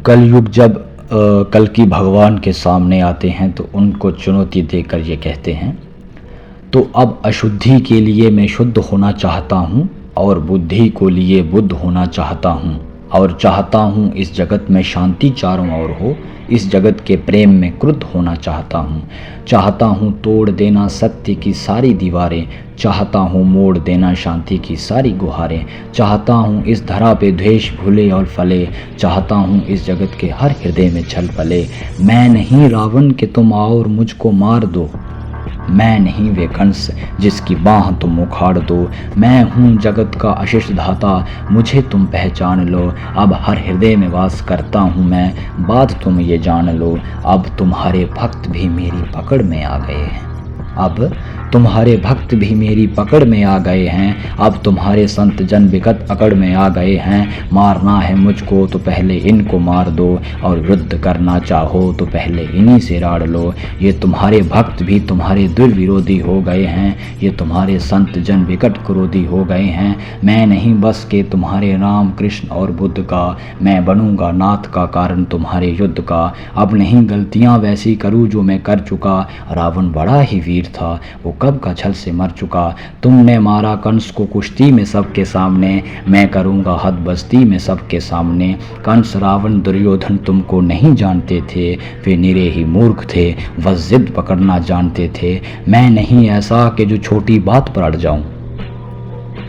कलयुग जब कल्कि भगवान के सामने आते हैं तो उनको चुनौती देकर ये कहते हैं, तो अब अशुद्धि के लिए मैं शुद्ध होना चाहता हूँ और बुद्धि को लिए बुद्ध होना चाहता हूँ, और चाहता हूँ इस जगत में शांति चारों ओर हो, इस जगत के प्रेम में क्रुद्ध होना चाहता हूँ। चाहता हूँ तोड़ देना सत्य की सारी दीवारें, चाहता हूँ मोड़ देना शांति की सारी गुहारें। चाहता हूँ इस धरा पे द्वेष भूले और फले, चाहता हूँ इस जगत के हर हृदय में छल पले। मैं नहीं रावण के तुम आओ और मुझको मार दो, मैं नहीं वे कंस जिसकी बाह तुम उखाड़ दो। मैं हूँ जगत का आशीष धाता, मुझे तुम पहचान लो। अब हर हृदय में वास करता हूँ मैं, बात तुम ये जान लो। अब तुम्हारे भक्त भी मेरी पकड़ में आ गए हैं, अब तुम्हारे भक्त भी मेरी पकड़ में आ गए हैं। अब तुम्हारे संत जन विगत अकड़ में आ गए हैं। मारना है मुझको तो पहले इनको मार दो, और युद्ध करना चाहो तो पहले इन्हीं से राड़ लो। ये तुम्हारे भक्त भी तुम्हारे दुर्विरोधी हो गए हैं, ये तुम्हारे संत जन विकट क्रोधी हो गए हैं। मैं नहीं बस के तुम्हारे राम कृष्ण और बुद्ध का, मैं बनूंगा नाथ का कारण तुम्हारे युद्ध का। अब नहीं गलतियां वैसी करूँ जो मैं कर चुका, रावण बड़ा ही वीर था, वो कब का छल से मर चुका। तुमने मारा कंस को कुश्ती में सबके सामने, मैं करूंगा हद बस्ती में सबके सामने। कंस रावण दुर्योधन तुमको नहीं जानते थे, वे निरे ही मूर्ख थे, बस जिद पकड़ना जानते थे। मैं नहीं ऐसा कि जो छोटी बात पर अड़ जाऊं,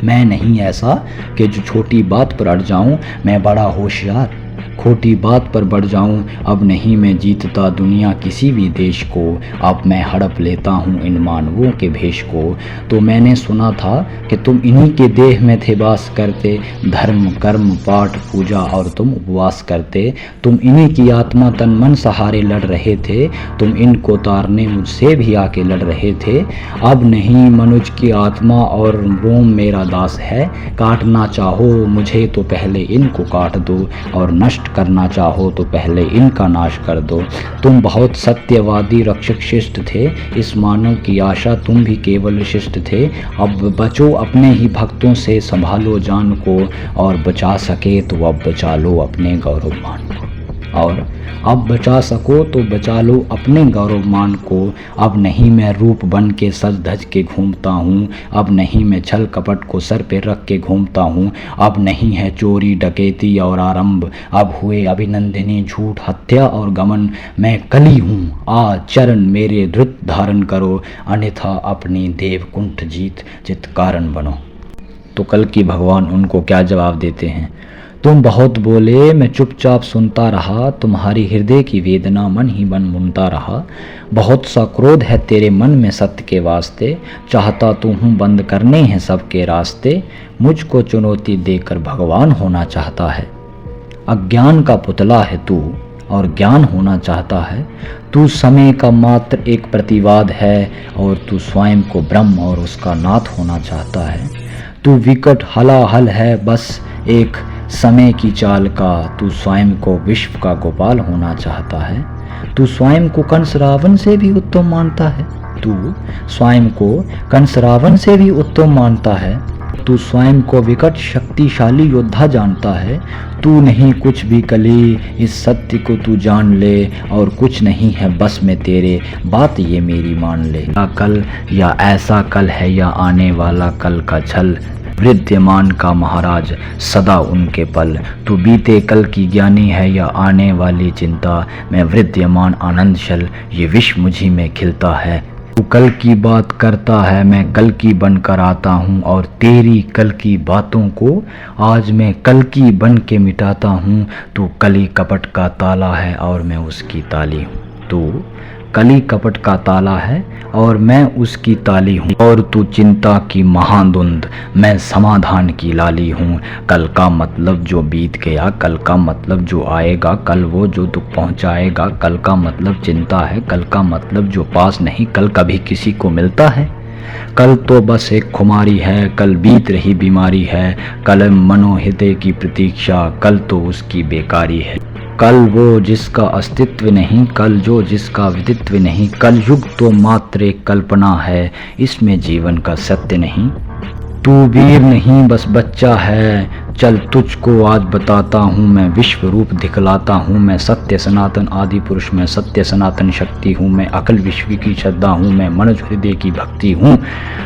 मैं नहीं ऐसा कि जो छोटी बात पर अड़ जाऊं। मैं बड़ा होशियार, खोटी बात पर बढ़ जाऊं। अब नहीं मैं जीतता दुनिया किसी भी देश को, अब मैं हड़प लेता हूं इन मानवों के भेष को। तो मैंने सुना था कि तुम इन्हीं के देह में थे वास करते, धर्म कर्म पाठ पूजा और तुम उपवास करते। तुम इन्हीं की आत्मा तन मन सहारे लड़ रहे थे, तुम इनको तारने मुझसे भी आके लड़ रहे थे। अब नहीं मनुज की आत्मा और रोम मेरा दास है, काटना चाहो मुझे तो पहले इनको काट दो, और नष्ट करना चाहो तो पहले इनका नाश कर दो। तुम बहुत सत्यवादी रक्षक शिष्ट थे, इस मानव की आशा तुम भी केवल शिष्ट थे। अब बचो अपने ही भक्तों से, संभालो जान को, और बचा सके तो अब बचा लो अपने गौरवमान को, और अब बचा सको तो बचा लो अपने गौरवमान को। अब नहीं मैं रूप बन के सज धज के घूमता हूँ, अब नहीं मैं छल कपट को सर पे रख के घूमता हूँ। अब नहीं है चोरी डकैती और आरंभ, अब हुए अभिनंदनी झूठ हत्या और गमन। मैं कली हूँ आ चरण मेरे धृत धारण करो, अन्यथा अपनी देव कुंठ जीत चित कारण बनो। तो कल्कि भगवान उनको क्या जवाब देते हैं, तुम बहुत बोले मैं चुपचाप सुनता रहा, तुम्हारी हृदय की वेदना मन ही मन मुनता रहा। बहुत सा क्रोध है तेरे मन में सत्य के वास्ते, चाहता तू हूँ बंद करने हैं सबके रास्ते। मुझको चुनौती देकर भगवान होना चाहता है, अज्ञान का पुतला है तू और ज्ञान होना चाहता है। तू समय का मात्र एक प्रतिवाद है, और तू स्वयं को ब्रह्म और उसका नाथ होना चाहता है। तू विकट हलाहल है बस एक समय की चाल का, तू स्वयं को विश्व का गोपाल होना चाहता है। तू स्वयं को कंस रावण से भी उत्तम मानता है, तू स्वयं को कंस रावण से भी उत्तम मानता है। तू स्वयं को विकट शक्तिशाली योद्धा जानता है। तू नहीं कुछ भी कली, इस सत्य को तू जान ले, और कुछ नहीं है बस में तेरे, बात ये मेरी मान ले। या कल या ऐसा कल है या आने वाला कल का छल, विद्यमान का महाराज सदा उनके पल। तू बीते कल की ज्ञानी है या आने वाली चिंता, मैं विद्यमान आनंदशल ये विश्व मुझी में खिलता है। तू कल की बात करता है, मैं कल की बनकर आता हूँ, और तेरी कल की बातों को आज मैं कल की बन के मिटाता हूँ। तू कली कपट का ताला है और मैं उसकी ताली हूँ, तू कली कपट का ताला है और मैं उसकी ताली हूँ। और तू चिंता की महाधुंध, मैं समाधान की लाली हूँ। कल का मतलब जो बीत गया, कल का मतलब जो आएगा, कल वो जो दुख पहुँचाएगा। कल का मतलब चिंता है, कल का मतलब जो पास नहीं कल कभी किसी को मिलता है। कल तो बस एक खुमारी है, कल बीत रही बीमारी है। कल मनोहृदय की प्रतीक्षा, कल तो उसकी बेकारी है। कल वो जिसका अस्तित्व नहीं, कल जो जिसका विदित्व नहीं। कल युग तो मात्र एक कल्पना है, इसमें जीवन का सत्य नहीं। तू वीर नहीं बस बच्चा है, चल तुझको आज बताता हूँ मैं, विश्व रूप दिखलाता हूँ मैं, सत्य सनातन आदि पुरुष मैं, सत्य सनातन शक्ति हूँ मैं, अकल विश्व की श्रद्धा हूँ मैं, मनुष्य हृदय की भक्ति हूँ।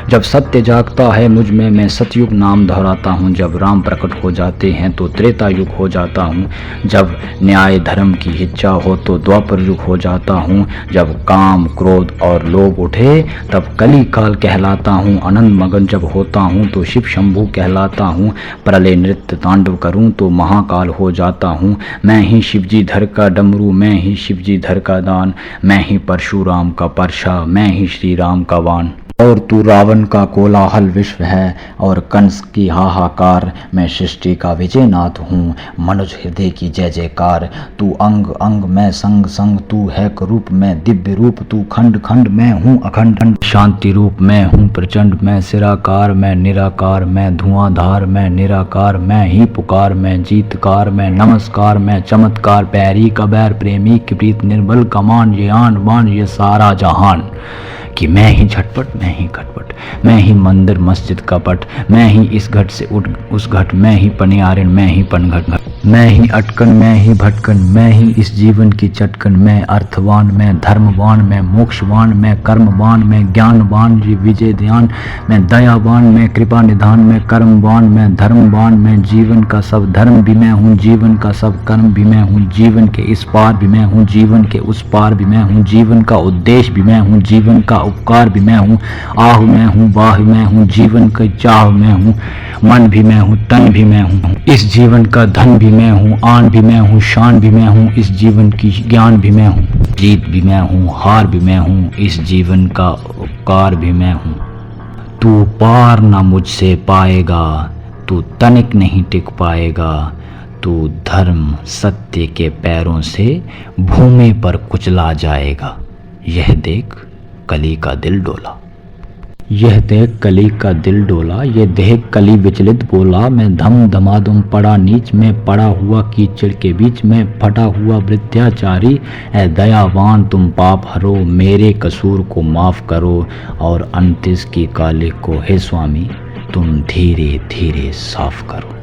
जब सत्य जागता है मुझ में, मैं सतयुग नाम दोहराता हूँ। जब राम प्रकट हो जाते हैं तो त्रेता युग हो जाता हूँ। जब न्याय धर्म की इच्छा हो तो द्वापर युग हो जाता हूँ। जब काम क्रोध और लोभ उठे तब कली काल कहलाता हूँ। आनंद मगन जब होता हूँ तो शिव शंभू कहलाता हूँ। प्रलय नृत्य तांडव करूँ तो महाकाल हो जाता हूँ। मैं ही शिवजी धर का डमरू, मैं ही शिवजी धर का दान, मैं ही परशुराम का परशा, मैं ही श्री राम का वान। और तू रावण का कोलाहल विश्व है और कंस की हाहाकार, मैं सृष्टि का विजयनाथ हूँ, मनुष्य हृदय की जय जयकार। तू अंग अंग मैं संग संग, तू है रूप मैं दिव्य रूप, तू खंड खंड मैं हूँ अखंड, शांति रूप मैं हूँ प्रचंड, मैं सिराकार मैं निराकार, मैं धुआंधार मैं निराकार, मैं ही पुकार मैं जीतकार, मैं नमस्कार मैं चमत्कार, पैरी का बैर प्रेमी की प्रीत निर्बल कमान, ये आन बान ये सारा जहान। कि मैं ही झटपट मैं ही खटपट, मैं ही मंदिर मस्जिद का पट, मैं ही इस घट से उठ उस घट, मैं ही पनियारिन मैं ही पनघट घट, मैं ही अटकन मैं ही भटकन, मैं ही इस जीवन की चटकन, मैं अर्थवान मैं धर्मवान, मैं मोक्षवान मैं कर्मवान, मैं ज्ञानवान ये विजय ध्यान, मैं दयावान मैं कृपा निधान, मैं कर्मवान मैं धर्मवान, मैं जीवन का सब धर्म भी मैं हूँ, जीवन का सब कर्म भी मैं हूँ, जीवन के इस पार भी मैं हूँ, जीवन के उस पार भी मैं हूँ, जीवन का उद्देश्य भी मैं हूँ, जीवन का उपकार भी मैं हूँ, आह मैं हूँ बाह मैं हूँ, जीवन का चाह मैं हूँ, मन भी मैं हूँ तन भी मैं हूँ, इस जीवन का धन भी मैं हूँ, आन भी मैं हूँ शान भी मैं हूँ, इस जीवन की ज्ञान भी मैं हूँ, जीत भी मैं हूँ हार भी मैं हूँ, इस जीवन का उपकार भी मैं हूँ। तू पार ना मुझसे पाएगा, तू तनिक नहीं टिक पाएगा, तू धर्म सत्य के पैरों से भूमि पर कुचला जाएगा। यह देख कली का दिल डोला, यह देख कली का दिल डोला, ये देख कली विचलित बोला, मैं धम धमाधुम पड़ा नीच में, पड़ा हुआ कीचड़ के बीच में, फटा हुआ वृत्याचारी, ऐ दयावान तुम पाप हरो, मेरे कसूर को माफ करो, और अंतिस की काले को हे स्वामी तुम धीरे धीरे साफ करो।